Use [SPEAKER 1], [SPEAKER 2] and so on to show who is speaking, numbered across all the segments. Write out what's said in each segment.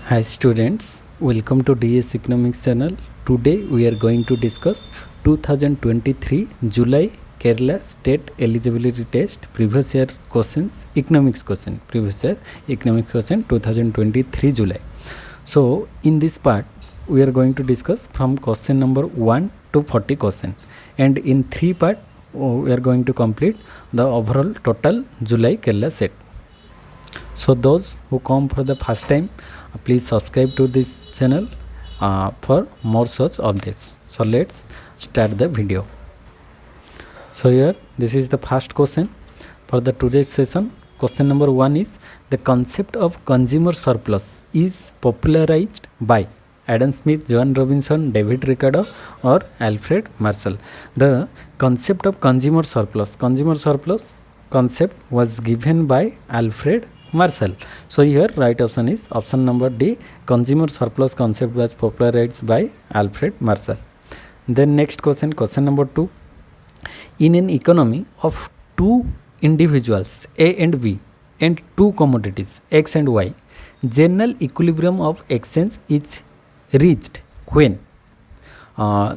[SPEAKER 1] Hi students, welcome to DS Economics channel. Today we are going to discuss 2023 July Kerala State Eligibility Test previous year questions, economics question, previous year economics question 2023 July. So in this part we are going to discuss from question number 1 to 40 question, and in 3 part we are going to complete the overall total July Kerala set. So those who come for the first time, please subscribe to this channel for more such updates. So let's start the video. So here this is the first question for the today's session. Question number 1 is, the concept of consumer surplus is popularized by Adam Smith, John Robinson, David Ricardo or Alfred Marshall. The concept of consumer surplus concept was given by Alfred Marshall. So here right option is option number D. Consumer surplus concept was popularized by Alfred Marshall. Then next question, question number 2. In an economy of two individuals A and B and two commodities X and Y, general equilibrium of exchange is reached when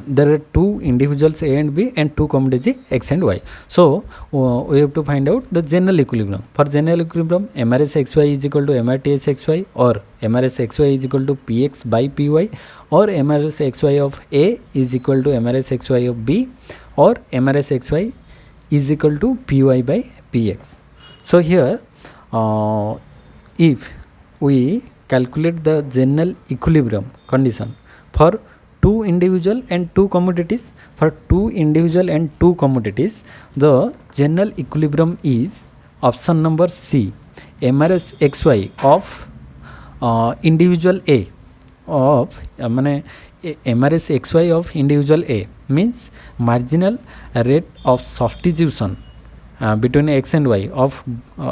[SPEAKER 1] there are two individuals A and B and two commodities X and Y. So we have to find out the general equilibrium. For general equilibrium, MRS XY is equal to MRTS XY, or MRS XY is equal to PX by PY, or MRS XY of A is equal to MRS XY of B, or MRS XY is equal to PY by PX. So here if we calculate the general equilibrium condition for two individual and two commodities, the general equilibrium is option number C, MRS XY of individual A of MRS XY of individual A means marginal rate of substitution between X and Y of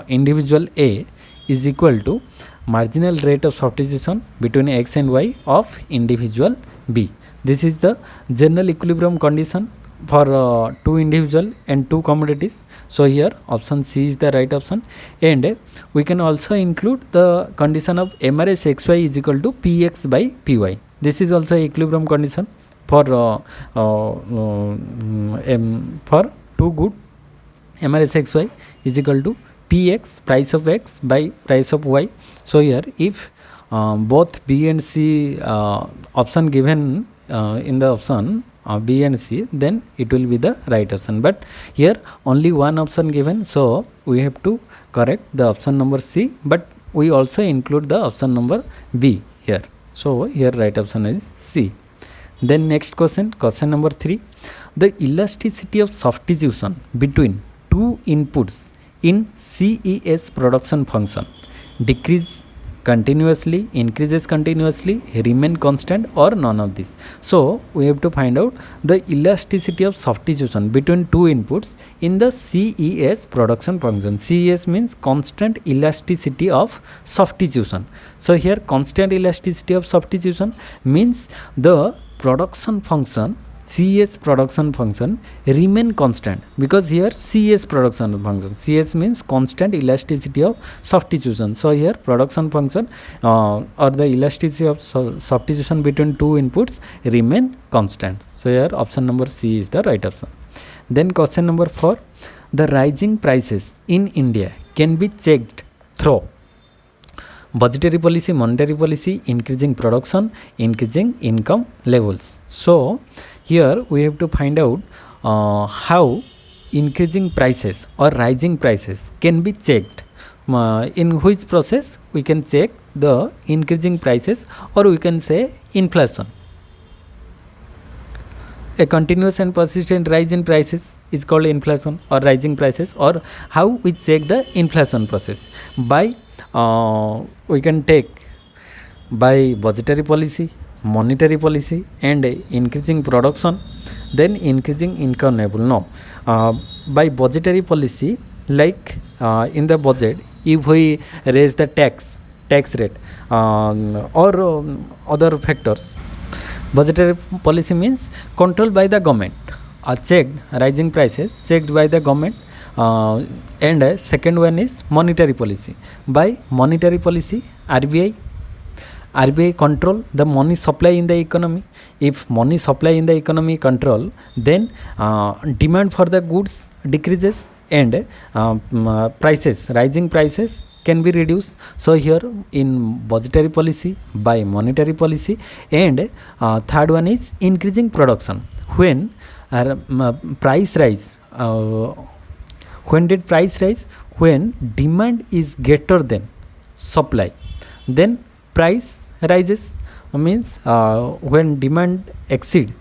[SPEAKER 1] individual A is equal to marginal rate of substitution between X and Y of individual B. This is the general equilibrium condition for two individual and two commodities. So here option C is the right option, and we can also include the condition of MRS XY is equal to PX by PY. This is also equilibrium condition for two good. MRS XY is equal to PX, price of X, by price of Y. So here if both B and C option given in the option B and C, then it will be the right option. But here only one option given, so we have to correct the option number C, but we also include the option number B here. So here right option is C. Then next question, question number 3. The elasticity of substitution between two inputs in CES production function decrease continuously, increases continuously, remain constant, or none of this. So we have to find out the elasticity of substitution between two inputs in the CES production function. CES means constant elasticity of substitution. So here constant elasticity of substitution means the production function, CS production function, remain constant, because here CS production function, CS means constant elasticity of substitution. So here production function or the elasticity of substitution between two inputs remain constant. So here option number C is the right option. Then question number 4. The rising prices in India can be checked through budgetary policy, monetary policy, increasing production, increasing income levels. So here we have to find out how increasing prices or rising prices can be checked. In which process we can check the increasing prices, or we can say inflation. A continuous and persistent rise in prices is called inflation or rising prices. Or how we check the inflation process? By we can take by budgetary policy, monetary policy, and increasing production, then increasing income level. No, by budgetary policy, like in the budget, if we raise the tax rate or other factors, budgetary policy means controlled by the government, checked rising prices checked by the government. And second one is monetary policy. By monetary policy, RBI RBI control the money supply in the economy. If money supply in the economy control, then demand for the goods decreases and rising prices can be reduced. So here in budgetary policy by monetary policy, and third one is increasing production. When price rise, when did price rise? When demand is greater than supply, then price rises. Means when demand exceed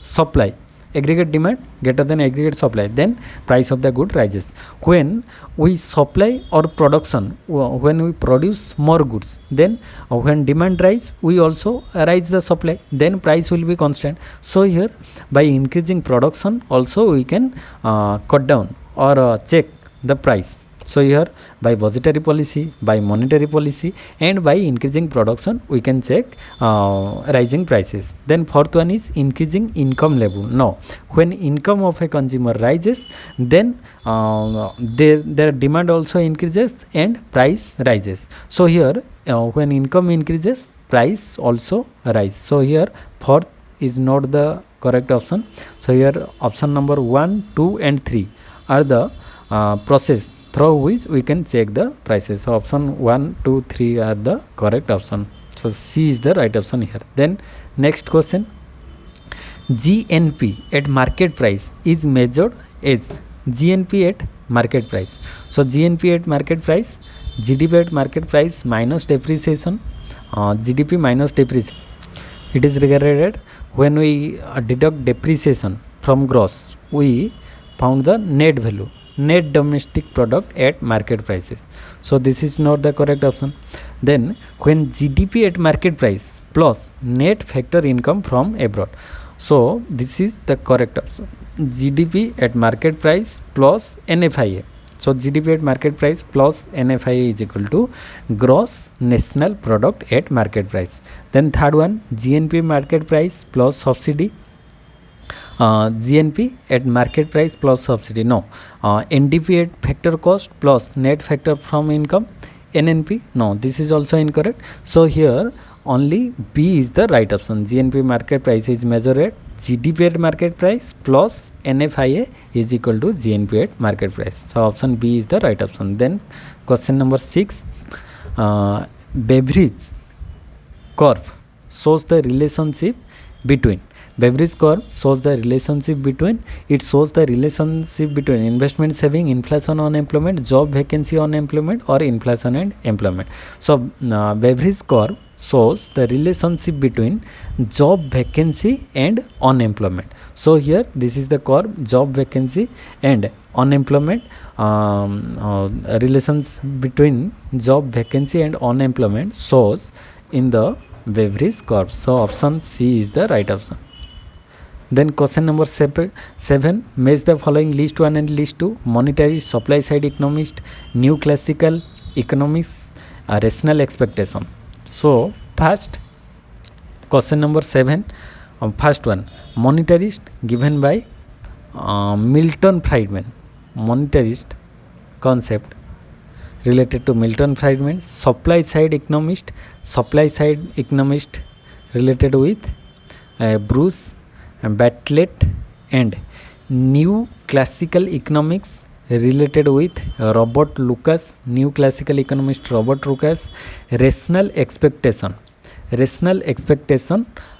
[SPEAKER 1] supply, aggregate demand greater than aggregate supply, then price of the good rises. When we supply or production, when we produce more goods, then when demand rise, we also rise the supply, then price will be constant. So here by increasing production also we can cut down or check the price. So here by budgetary policy, by monetary policy, and by increasing production we can check rising prices. Then fourth one is increasing income level. Now when income of a consumer rises, then their demand also increases and price rises. So here when income increases, price also rise. So here fourth is not the correct option. So here option number 1, 2 and 3 are the process through which we can check the prices. So option 1, 2, 3 are the correct option. So C is the right option here. Then next question, GNP at market price is measured as GNP at market price. So GNP at market price, GDP at market price minus depreciation, GDP minus depreciation. It is regarded when we deduct depreciation from gross, we found the net value, net domestic product at market prices. So this is not the correct option. Then when GDP at market price plus net factor income from abroad. So this is the correct option, GDP at market price plus NFIA. So GDP at market price plus NFIA is equal to gross national product at market price. Then third one, GNP market price plus subsidy. GNP at market price plus subsidy. No. NDP at factor cost plus net factor from income. NNP. No, this is also incorrect. So here only B is the right option. GNP market price is measured at GDP at market price plus NFIA is equal to GNP at market price. So option B is the right option. Then question number 6, Beveridge curve shows the relationship between. Beveridge curve shows the relationship between. It shows the relationship between investment saving, inflation, unemployment, job vacancy, unemployment, or inflation and employment. So Beveridge curve shows the relationship between job vacancy and unemployment. So here this is the curve, job vacancy and unemployment, relations between job vacancy and unemployment shows in the Beveridge curve. So option C is the right option. Then question number 7, match the following list 1 and list 2. Monetary, supply side economist, new classical economics, rational expectation. So first question number 7, first one, monetarist given by Milton Friedman. Monetarist concept related to Milton Friedman. Supply side economist related with Bruce Bartlett, and new classical economics related with Robert Lucas, new classical economist Robert Lucas. Rational expectation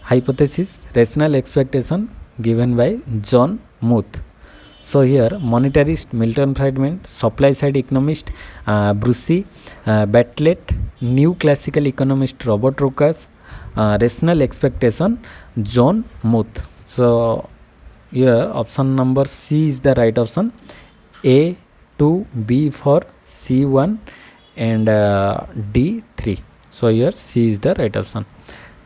[SPEAKER 1] hypothesis, rational expectation given by John Muth. So here monetarist Milton Friedman, supply side economist Bruce Bartlett, new classical economist Robert Lucas, rational expectation John Muth. So here option number C is the right option. A 2, B for C1 and D 3. So here C is the right option.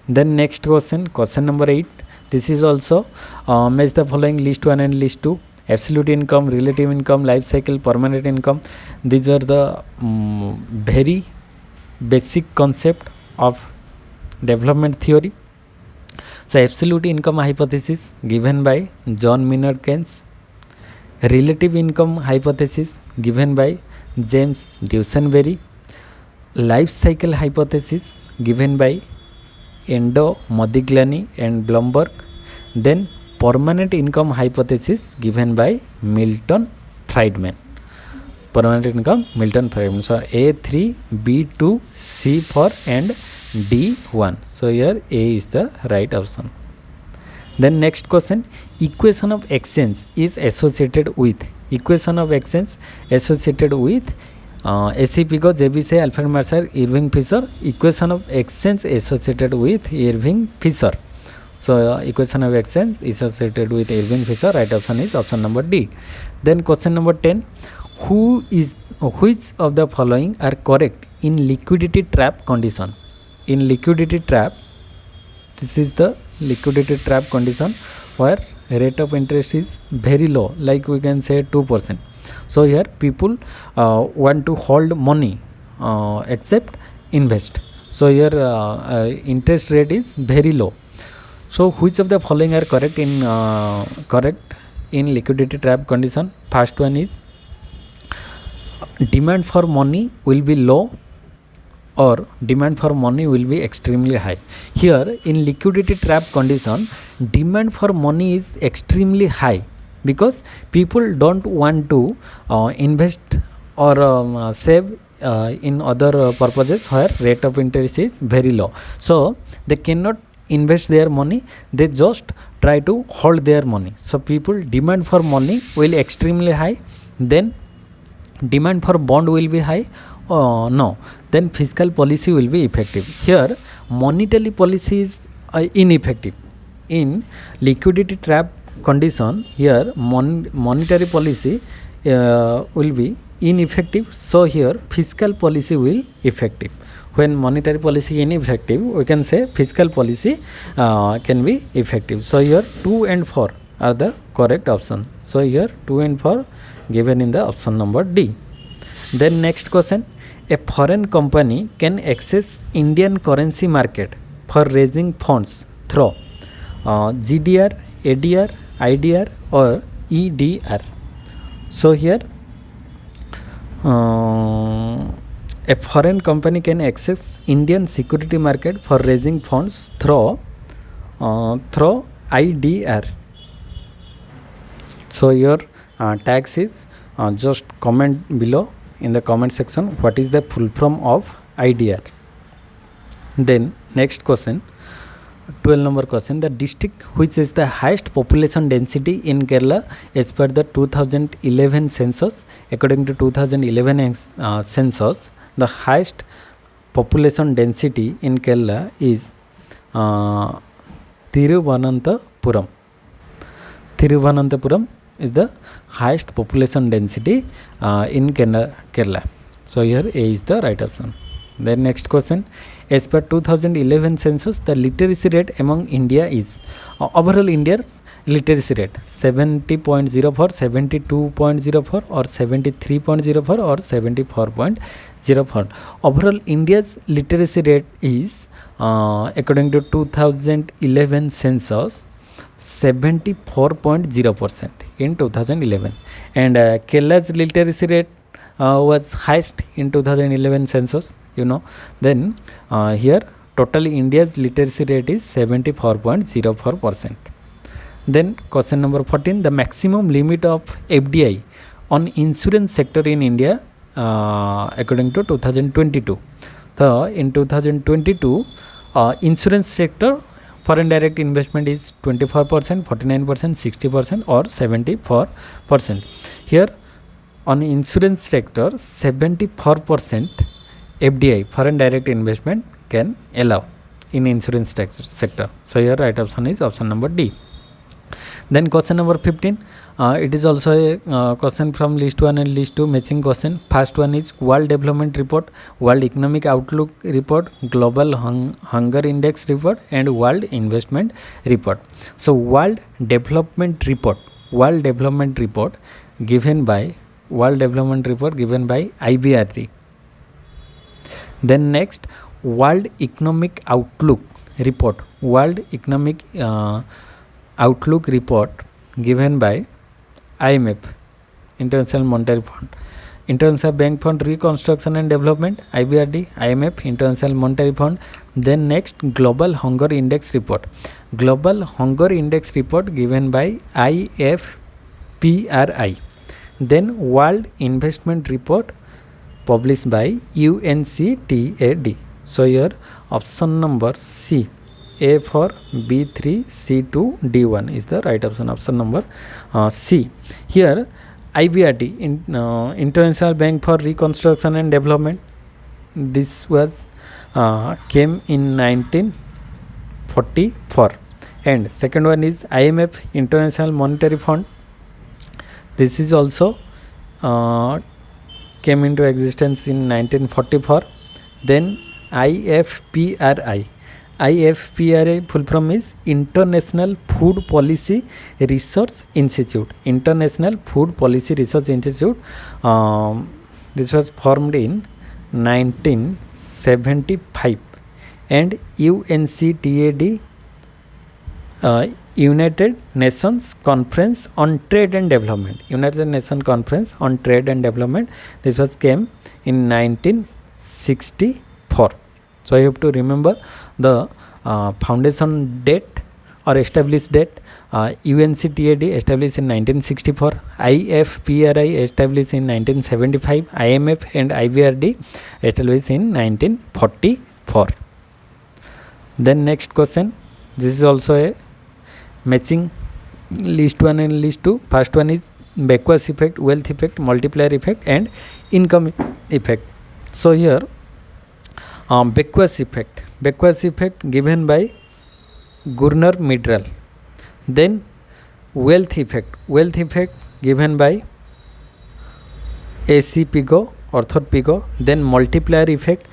[SPEAKER 1] Then next question, question number 8. This is also match the following list 1 and list 2. Absolute income, relative income, life cycle, permanent income. These are the very basic concept of development theory. So absolute income hypothesis given by John Maynard Keynes. Relative income hypothesis given by James Dusenberry. Life cycle hypothesis given by Endo, Modigliani and Blomberg. Then permanent income hypothesis given by Milton Friedman. Permanent income Milton Friedman. So A3, B2, C4 and D1. So here A is the right option. Then next question, equation of exchange is associated with AC Pico, JBC, Alfred Mercer, Irving Fisher. Equation of exchange associated with Irving Fisher. So equation of exchange is associated with Irving Fisher. Right option is option number D. Then question number 10, which of the following are correct in liquidity trap condition? In liquidity trap, this is the liquidity trap condition where rate of interest is very low, like we can say 2%. So here people want to hold money except invest. So here interest rate is very low. So which of the following are correct in liquidity trap condition? First one is demand for money will be low or demand for money will be extremely high. Here in liquidity trap condition, demand for money is extremely high because people don't want to invest or save in other purposes where rate of interest is very low. So they cannot invest their money, they just try to hold their money. So people demand for money will extremely high. Then demand for bond will be high. No, then fiscal policy will be effective. Here monetary policy is ineffective. In liquidity trap condition, here monetary policy will be ineffective. So here fiscal policy will effective. When monetary policy ineffective, we can say fiscal policy can be effective. So here 2 and 4 are the correct option. So here 2 and 4 given in the option number D. Then next question, a foreign company can access Indian currency market for raising funds through GDR, ADR, IDR or EDR. So here a foreign company can access Indian security market for raising funds through IDR. So your tax is just comment below in the comment section what is the full form of IDR. Then next question, 12 number question, the district which is the highest population density in Kerala as per the 2011 census. According to 2011 census, the highest population density in Kerala is Thiruvananthapuram. Thiruvananthapuram is the highest population density in Kerala. So here A is the right option. Then next question, as per 2011 census, the literacy rate among India is overall India's literacy rate 70.04, 72.04 or 73.04 or 74.04. Overall India's literacy rate is according to 2011 census 74.0% in 2011, and Kerala's literacy rate was highest in 2011 census, you know. Then here total India's literacy rate is 74.04%. Then question number 14, the maximum limit of FDI on insurance sector in India according to 2022. So in 2022 insurance sector foreign direct investment is 24%, 49%, 60% or 74%. Here on insurance sector 74% FDI foreign direct investment can allow in insurance sector. So here right option is option number D. Then question number 15, it is also a question from list 1 and list 2 matching question. First one is World Development Report, World Economic Outlook Report, Global Hunger Index Report and World Investment Report. So World Development Report given by IBRD. Then next World Economic Outlook Report given by IMF, International Monetary Fund. International Bank for Reconstruction and Development, IBRD, IMF, International Monetary Fund. Then next, Global Hunger Index Report. Global Hunger Index Report given by IFPRI. Then World Investment Report published by UNCTAD. So here option number C, A for B3, C2, D1 is the right option. Option number C. Here IBRD, International Bank for Reconstruction and Development. This was came in 1944. And second one is IMF, International Monetary Fund. This is also came into existence in 1944. Then IFPRI. IFPRI full form is International Food Policy Research Institute. International Food Policy Research Institute. This was formed in 1975. And UNCTAD, United Nations Conference on Trade and Development. United Nations Conference on Trade and Development. This was came in 1964. So you have to remember the foundation date or established date. UNCTAD established in 1964, IFPRI established in 1975, IMF and IBRD established in 1944. Then next question. This is also a matching list 1 and list 2. First one is backwards effect, wealth effect, multiplier effect and income effect. So here backwards effect given by Gurner-Midral. Then wealth effect given by AC Pigo, Arthur Pigo. Then multiplier effect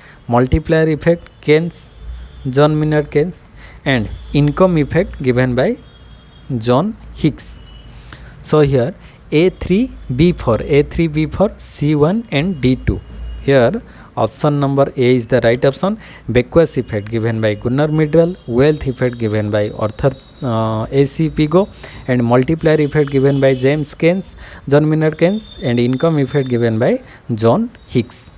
[SPEAKER 1] Keynes, John Maynard Keynes. And income effect given by John Hicks. So here A3B4 C1 and D2. Here option number A is the right option. Backwards effect given by Gurner-Midral, wealth effect given by Arthur AC Pigo, and multiplier effect given by James Keynes, John Maynard Keynes, and income effect given by John Hicks.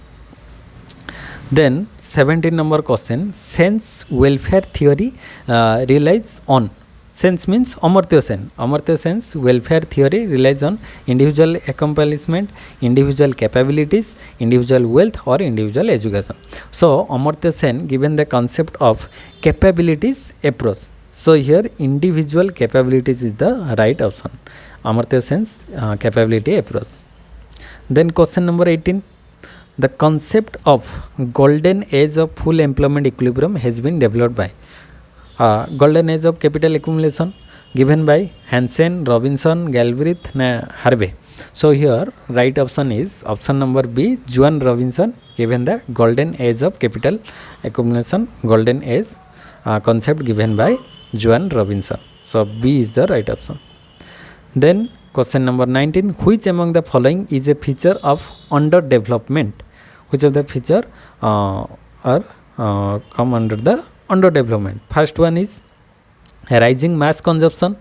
[SPEAKER 1] Then 17 number question. Sense welfare theory relies on. Sense means Amartya Sen. Amartya Sen's welfare theory relies on individual accomplishment, individual capabilities, individual wealth or individual education. So Amartya Sen given the concept of capabilities approach. So here individual capabilities is the right option. Amartya Sen's capability approach. Then question number 18. The concept of golden age of full employment equilibrium has been developed by. Golden age of capital accumulation given by Hansen, Robinson, Galbraith, Harvey. So here right option is option number B, Joan Robinson, given the golden age of capital accumulation, golden age concept given by Joan Robinson. So B is the right option. Then question number 19. Which among the following is a feature of underdevelopment? Which of the feature are come under the underdevelopment? First one is rising mass consumption,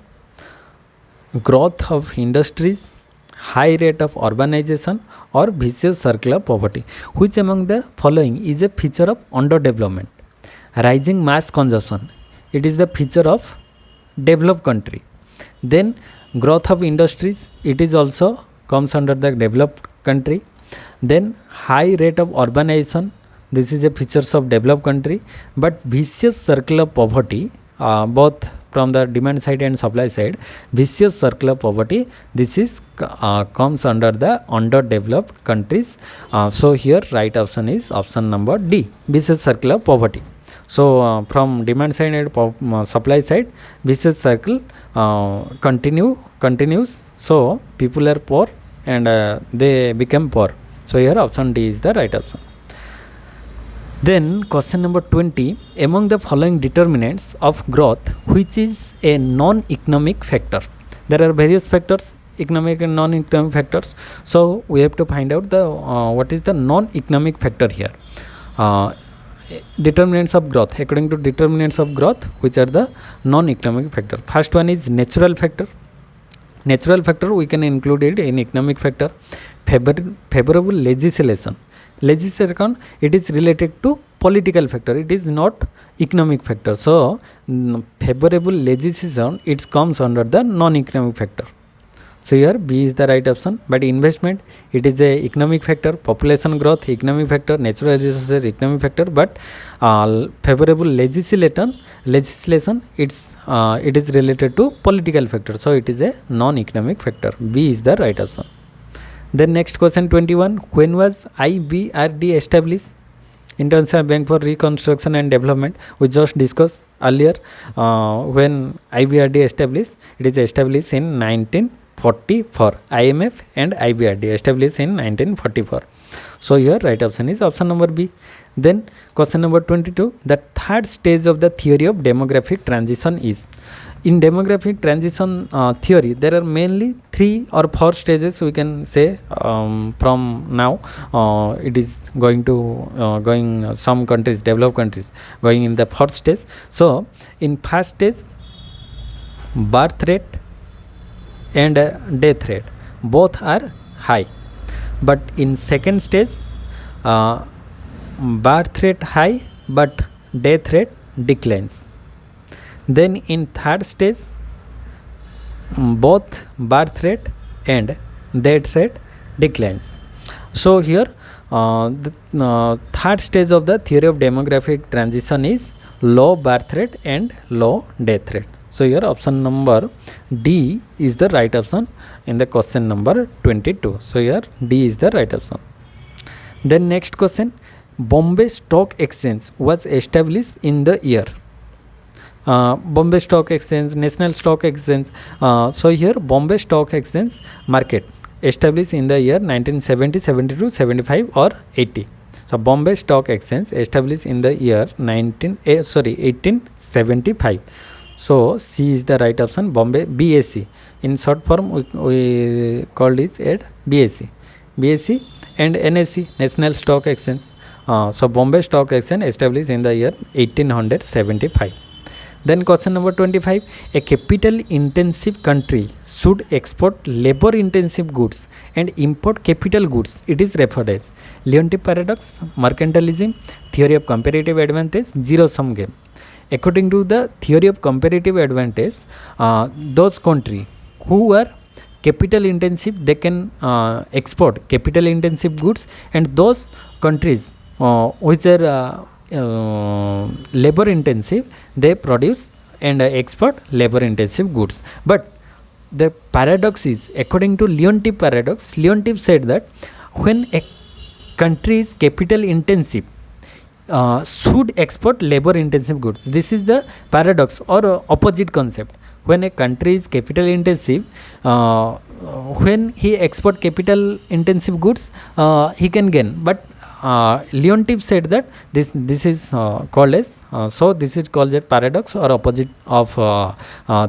[SPEAKER 1] growth of industries, high rate of urbanization, or vicious circle of poverty. Which among the following is a feature of underdevelopment? Rising mass consumption, it is the feature of developed country. Then growth of industries, it is also comes under the developed country. Then high rate of urbanization, this is a features of developed country. But vicious circle of poverty, both from the demand side and supply side, vicious circle of poverty, this is comes under the underdeveloped countries. So here right option is option number D, vicious circle of poverty. So from demand side and supply side, vicious circle continues. So people are poor and they become poor. So here option D is the right option. Then question number 20. Among the following determinants of growth, which is a non-economic factor? There are various factors, economic and non-economic factors. So we have to find out the what is the non-economic factor here. Determinants of growth. According to determinants of growth, which are the non-economic factor? First one is natural factor. Natural factor we can include it in economic factor. Favorable legislation. Legislation, it is related to political factor, it is not economic factor. So favorable legislation, it comes under the non-economic factor. So here B is the right option. But investment, it is a economic factor. Population growth, economic factor. Natural resources, economic factor. But favorable legislation, it is related to political factor. So it is a non-economic factor. B is the right option. Then next question 21. When was IBRD established? International Bank for Reconstruction and Development. We just discussed earlier when IBRD established. It is established in 1944. IMF and IBRD established in 1944. So here right option is option number B. Then question number 22. The third stage of the theory of demographic transition is. In demographic transition theory, there are mainly 3 or 4 stages we can say. From now it is going to some countries, developed countries, going in the 4th stage. So in first stage, birth rate and death rate both are high, but in second stage, birth rate high but death rate declines. Then in third stage, both birth rate and death rate declines. So here the third stage of the theory of demographic transition is low birth rate and low death rate. So here option number D is the right option in the question number 22. So here D is the right option. Then next question, Bombay Stock Exchange was established in the year. Bombay Stock Exchange, National Stock Exchange. So here Bombay Stock Exchange market established in the year 1970, 72, 75 or 80. So Bombay Stock Exchange established in the year 1875. So C is the right option. Bombay BSE, in short form we called it at BSE and NSE, National Stock Exchange. So Bombay Stock Exchange established in the year 1875. Then question number 25. A capital intensive country should export labor intensive goods and import capital goods. It is referred as Leontief paradox, mercantilism, theory of comparative advantage, zero sum game. According to the theory of comparative advantage, those countries who are capital intensive, they can export capital intensive goods, and those countries which are labor intensive, they produce and export labor intensive goods. But the paradox is, according to Leontief paradox, Leontief said that when a country is capital intensive, should export labor intensive goods. This is the paradox or opposite concept. When a country is capital intensive, when he export capital intensive goods, he can gain. But Leontief said that this is called as so this is called as paradox or opposite of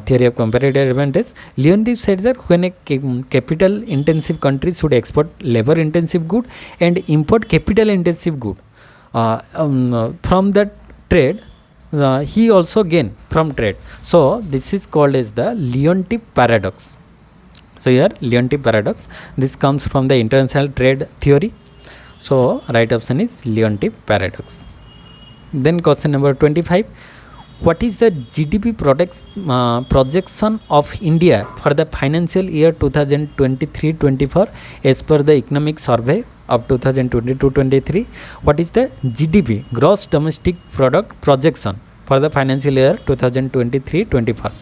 [SPEAKER 1] theory of comparative advantage. Leontief said that when a capital intensive country should export labor intensive good and import capital intensive good, from that trade he also gain from trade. So this is called as the Leontief paradox. So here Leontief paradox, this comes from the international trade theory. So right option is Leontief paradox. Then question number 25. What is the GDP projection of India for the financial year 2023-24 as per the economic survey of 2022-23? What is the GDP, gross domestic product projection for the financial year 2023-24?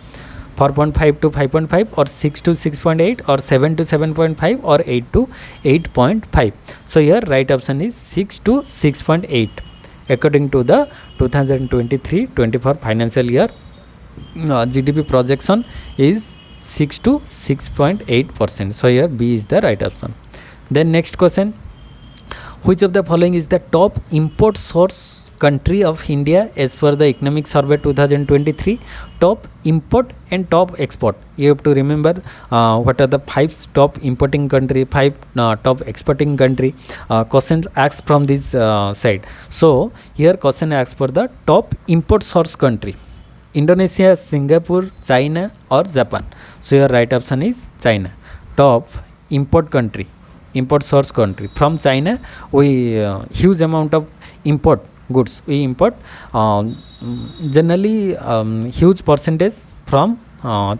[SPEAKER 1] 4.5 to 5.5 or 6 to 6.8 or 7 to 7.5 or 8 to 8.5. So here right option is 6 to 6.8. According to the 2023-24 financial year, GDP projection is 6 to 6.8%. So here B is the right option. Then next question. Which of the following is the top import source country of India as per the economic survey 2023? Top import and top export. You have to remember what are the 5 top importing country, 5 top exporting country. Questions asked from this side. So here question asked for the top import source country. Indonesia, Singapore, China or Japan. So your right option is China. Top import country, import source country from China. We huge amount of import goods we import, generally huge percentage from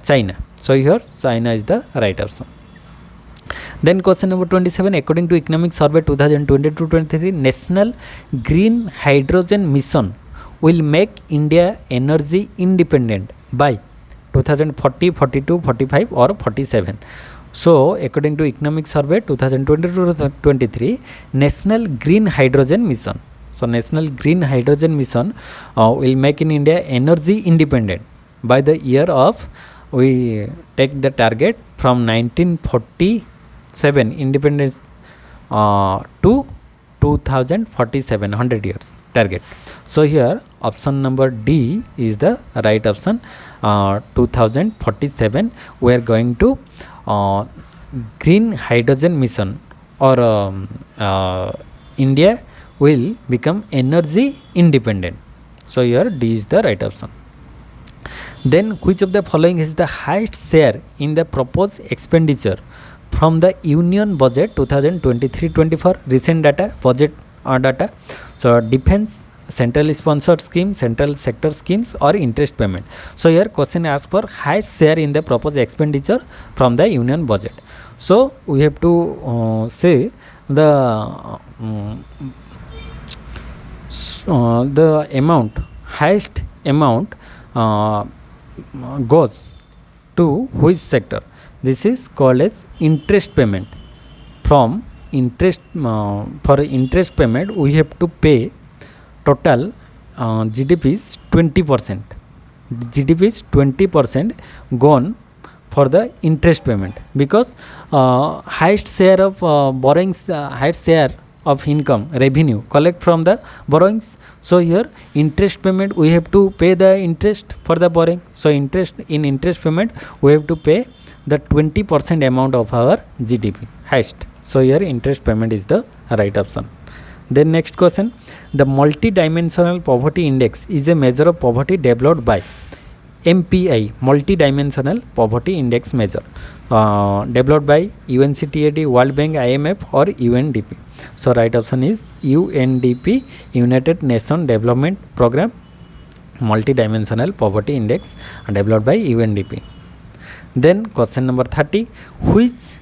[SPEAKER 1] China. So here China is the right option. Then question number 27, according to Economic Survey 2022-23, National Green Hydrogen Mission will make India energy independent by 2040, 42, 45 or 47. So according to Economic Survey 2022-23, National Green Hydrogen Mission, so National Green Hydrogen Mission will make in India energy independent by the year of, we take the target from 1947 independence to 2047, 100 years target. So here option number D is the right option. 2047 we are going to green hydrogen mission, or India will become energy independent. So here D is the right option. Then which of the following is the highest share in the proposed expenditure from the Union Budget 2023-24 recent data, budget data? So defense, central sponsored scheme, central sector schemes or interest payment. So here question asks for highest share in the proposed expenditure from the Union Budget. So we have to say the amount, highest amount goes to which sector? This is called as interest payment. From interest, for interest payment we have to pay total GDP is 20%. GDP is 20% gone for the interest payment, because highest share of borrowings, highest share of income revenue collect from the borrowings. So here interest payment we have to pay the interest for the borrowing. So interest, in interest payment we have to pay the 20% amount of our GDP highest. So here interest payment is the right option. Then next question, the multi-dimensional poverty index is a measure of poverty developed by MPI, multi-dimensional poverty index measure, developed by UNCTAD, World Bank, IMF or UNDP. So right option is UNDP, United Nations Development Program, multi-dimensional poverty index developed by UNDP. Then question number 30, which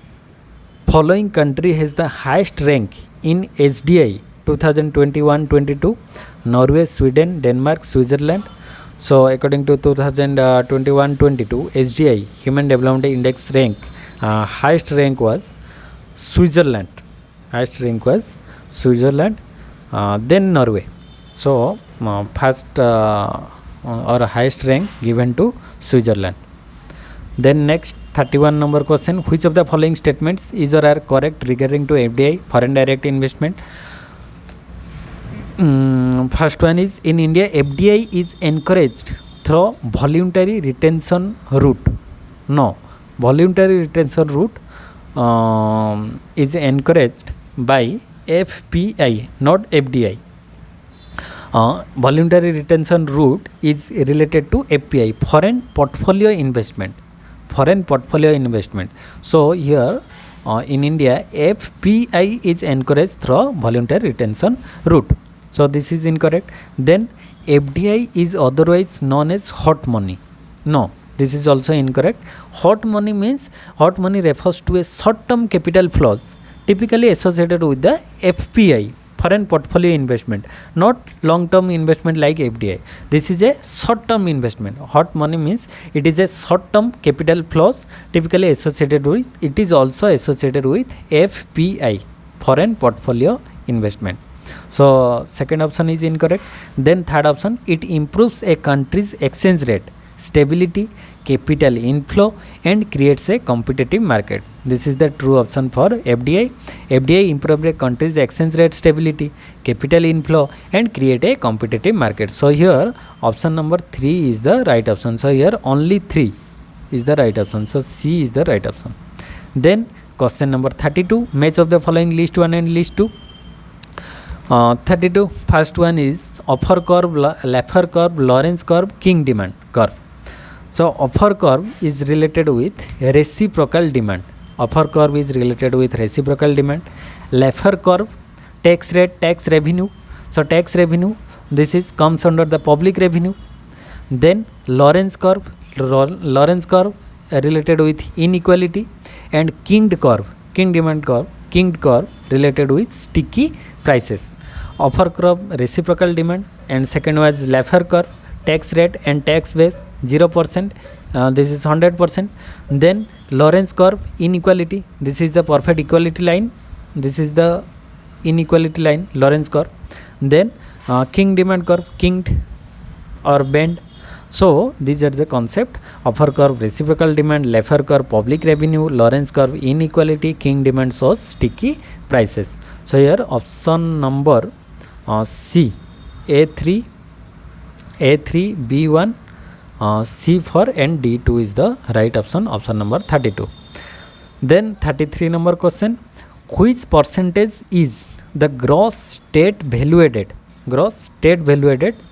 [SPEAKER 1] following country has the highest rank in HDI 2021-22? Norway, Sweden, Denmark, Switzerland. So according to 2021-22 HDI, Human Development Index rank, highest rank was Switzerland. Highest rank was Switzerland, then Norway. So first or highest rank given to Switzerland. Then next 31 number question, which of the following statements is or are correct regarding to FDI, foreign direct investment? First one is, in India FDI is encouraged through voluntary retention route. No, voluntary retention route is encouraged by FPI, not FDI. Voluntary retention route is related to FPI, foreign portfolio investment. Foreign portfolio investment. So here in India FPI is encouraged through voluntary retention route. So this is incorrect. Then FDI is otherwise known as hot money. No, this is also incorrect. Hot money means, hot money refers to a short term capital flows typically associated with the FPI, foreign portfolio investment, not long term investment like FDI. This is a short term investment. Hot money means it is a short term capital flows typically associated with, it is also associated with FPI, foreign portfolio investment. So second option is incorrect. Then third option, it improves a country's exchange rate stability, capital inflow and creates a competitive market. This is the true option for FDI. FDI improves a country's exchange rate stability, capital inflow and create a competitive market. So here option number 3 is the right option. So here only 3 is the right option. So C is the right option. Then question number 32, match of the following list 1 and list 2. 32. First one is offer curve, Laffer curve, Lorentz curve, King demand curve. So offer curve is related with reciprocal demand. Offer curve is related with reciprocal demand. Laffer curve, tax rate, tax revenue. So tax revenue, this is comes under the public revenue. Then Lorentz curve related with inequality, and King curve, King demand curve, King curve related with sticky prices. Offer curve, reciprocal demand, and second was Laffer curve, tax rate and tax base 0%, this is 100%. Then Lorentz curve, inequality, this is the perfect equality line, this is the inequality line, Lorentz curve. Then King demand curve, kinked or bend. So these are the concept: offer curve, reciprocal demand; Laffer curve, public revenue; Lorentz curve, inequality; King demand shows sticky prices. So here option number C, A3, B1, C4 and D2 is the right option, option number 32. Then 33 number question: which percentage is the gross state value added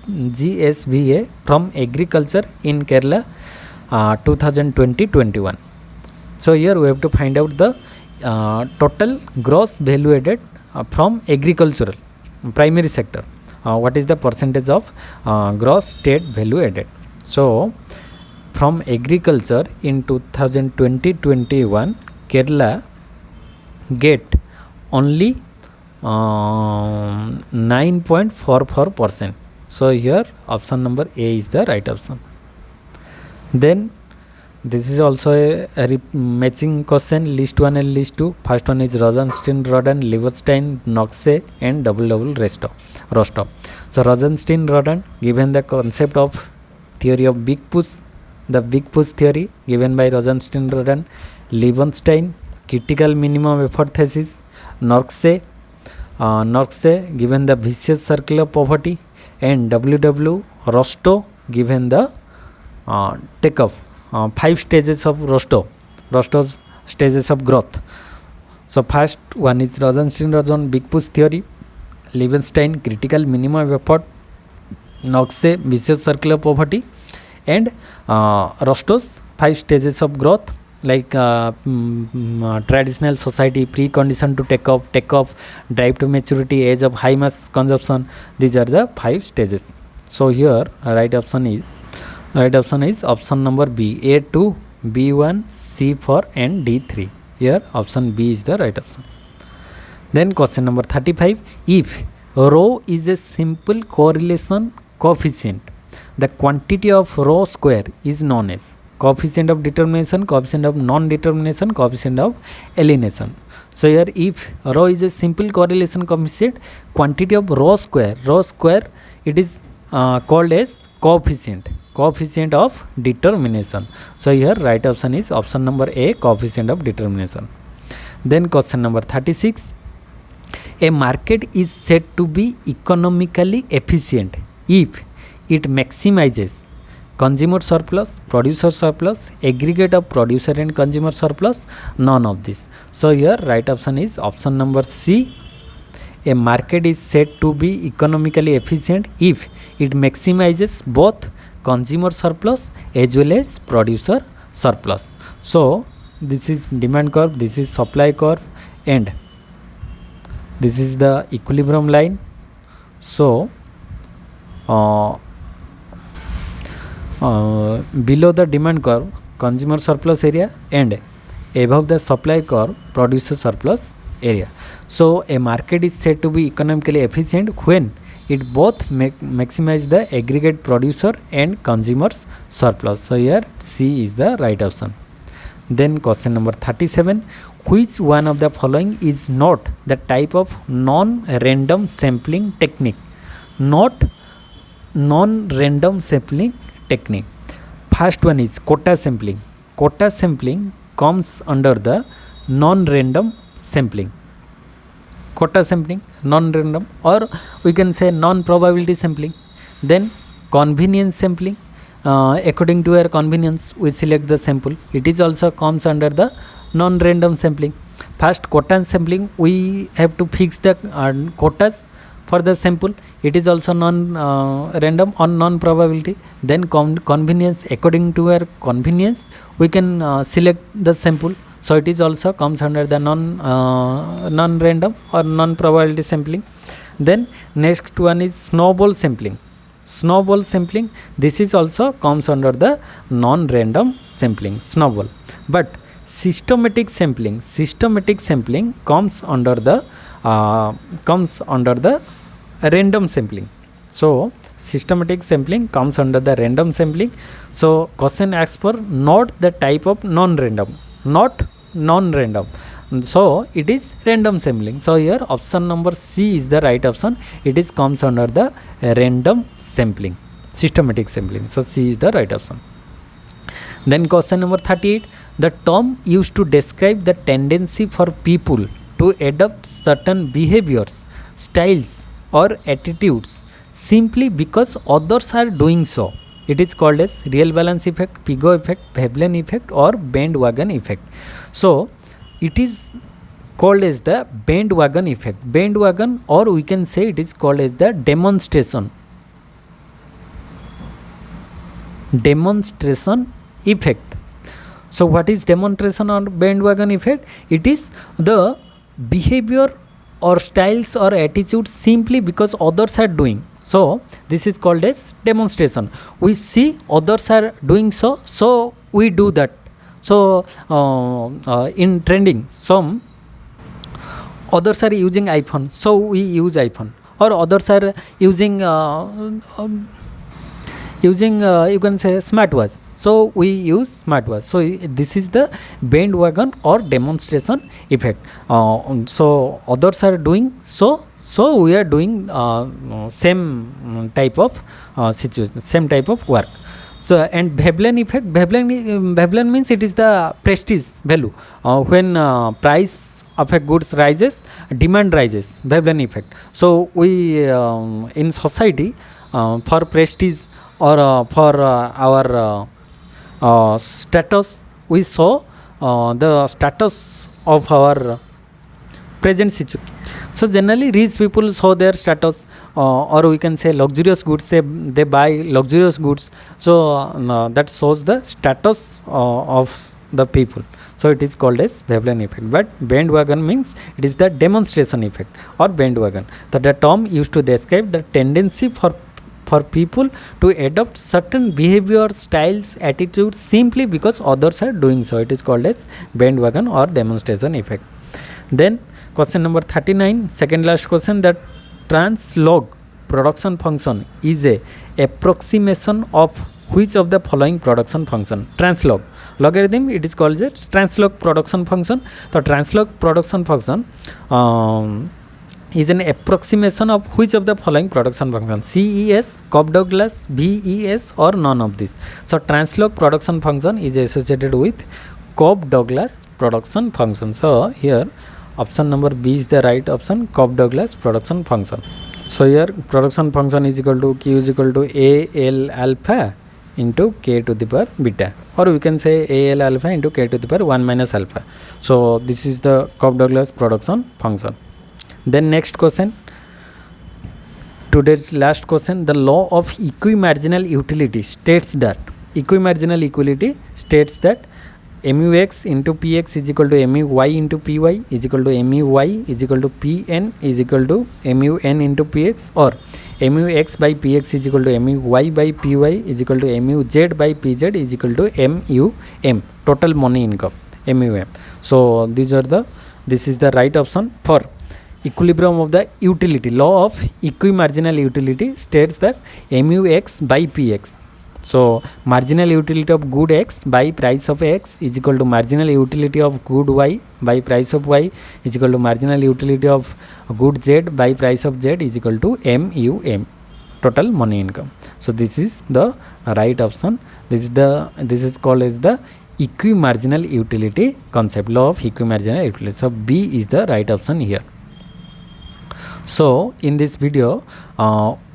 [SPEAKER 1] GSVA from agriculture in Kerala 2020-21? So here we have to find out the total gross value added from agricultural primary sector. What is the percentage of gross state value added? So from agriculture in 2020-21, Kerala get only 9.44%. So here option number A is the right option. Then this is also a matching question, list 1 and list 2. First one is Rosenstein, Rodan, Lieberstein, Knox and double Rostov. So Rosenstein, Rodan, given the concept of theory of big push, the big push theory given by Rosenstein, Rodan. Lieberstein, critical minimum effort thesis. Knox given the vicious circle of poverty, and Rostov given the takeoff, 5 stages of Rostov's stages of growth. So first one is Rosenstein-Rodan big push theory, Lieberstein critical minimum effort, Knox vicious circle of poverty, and Rostov's 5 stages of growth, like traditional society, precondition to take off, drive to maturity, age of high mass consumption. These are the 5 stages. So here right option is option number B, A2, B1, C4 and D3. Here option B is the right option. Then question number 35: if rho is a simple correlation coefficient, the quantity of rho square is known as coefficient of determination, coefficient of non-determination, coefficient of alienation. So here if rho is a simple correlation coefficient, quantity of rho square it is called as coefficient of determination. So here right option is option number A, coefficient of determination. Then question number 36: a market is said to be economically efficient if it maximizes consumer surplus, producer surplus, aggregate of producer and consumer surplus, none of this. So here right option is option number C. A market is said to be economically efficient if it maximizes both consumer surplus as well as producer surplus. So this is demand curve, this is supply curve, and this is the equilibrium line. So below the demand curve, consumer surplus area, and above the supply curve, producer surplus area. So a market is said to be economically efficient when it both maximize the aggregate producer and consumers surplus. So here C is the right option. Then question number 37: which one of the following is not the type of non-random sampling technique? Non-random sampling technique. First one is quota sampling. Quota sampling comes under the non-random sampling. Quota sampling, non-random, or we can say non-probability sampling. Then convenience sampling, according to our convenience we select the sample. It is also comes under the non-random sampling. First quota sampling, we have to fix the quotas for the sample, it is also non-random or non-probability. Then convenience, according to our convenience, we can select the sample. So it is also comes under the non-random or non-probability sampling. Then next one is snowball sampling. Snowball sampling, this is also comes under the non-random sampling, snowball. But systematic sampling comes under the random sampling. So systematic sampling comes under the random sampling. So question asks for not the type of non-random, not non-random. So it is random sampling. So here option number C is the right option. It is comes under the random sampling, systematic sampling. So C is the right option. Then question number 38, the term used to describe the tendency for people to adopt certain behaviors, styles or attitudes simply because others are doing so. It is called as real balance effect, Pigot effect, Veblen effect or bandwagon effect. So it is called as the bandwagon effect, bandwagon, or we can say it is called as the demonstration effect. So what is demonstration or bandwagon effect? It is the behavior or styles or attitudes simply because others are doing. So this is called as demonstration. We see others are doing so, so we do that. So in trending, some others are using iPhone, so we use iPhone, or others are using you can say smartwatch, so we use smartwatch. So this is the bandwagon or demonstration effect. So others are doing so we are doing same type of situation, same type of work. So and Veblen effect, Veblen means it is the prestige value. When price of a goods rises, demand rises, Veblen effect. So we in society for prestige or for our status, we saw the status of our present situation. So generally rich people show their status, or we can say luxurious goods, they buy luxurious goods. So that shows the status of the people. So it is called as Veblen effect. But bandwagon means it is the demonstration effect or bandwagon. That the term used to describe the tendency for people to adopt certain behavior, styles, attitudes simply because others are doing so. It is called as bandwagon or demonstration effect. Then question number 39, second last question, that translog production function is a approximation of which of the following production function? Translog logarithm, it is called as translog production function. The translog production function is an approximation of which of the following production function? CES, Cobb-Douglas, VES or none of this. So translog production function is associated with Cobb-Douglas production function. So here option number B is the right option, Cobb-Douglas production function. So here production function is equal to Q is equal to AL alpha into K to the power beta, or we can say AL alpha into K to the power 1 minus alpha. So this is the Cobb-Douglas production function. Then next question, today's last question, the law of equimarginal utility states that MUX into PX is equal to MUY into PY is equal to MUY is equal to PN is equal to MUN into PX, or MUX by PX is equal to MUY by PY is equal to MUZ by PZ is equal to MUM, total money income, MUM. So this is the right option for equilibrium of the utility. Law of equimarginal utility states that MUX by PX. So marginal utility of good X by price of X is equal to marginal utility of good Y by price of Y is equal to marginal utility of good Z by price of Z is equal to MUM, total money income. So this is the right option. This is called as the equimarginal utility concept, law of equimarginal utility. So B is the right option here. So in this video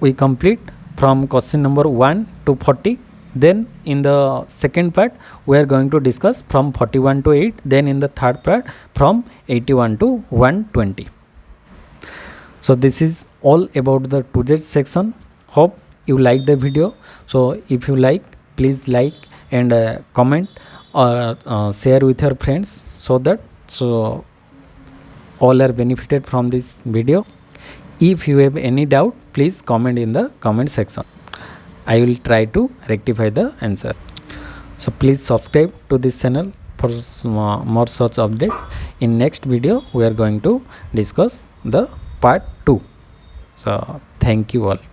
[SPEAKER 1] we complete from question number 1 to 40. Then in the second part we are going to discuss from 41 to 8. Then in the third part from 81 to 120. So So this is all about the 2Z section. Hope you like the video. So if you like, please like and comment or share with your friends, so that all are benefited from this video. If you have any doubt, please comment in the comment section. I will try to rectify the answer. So please subscribe to this channel for more such updates. In next video we are going to discuss the part 2. So thank you all.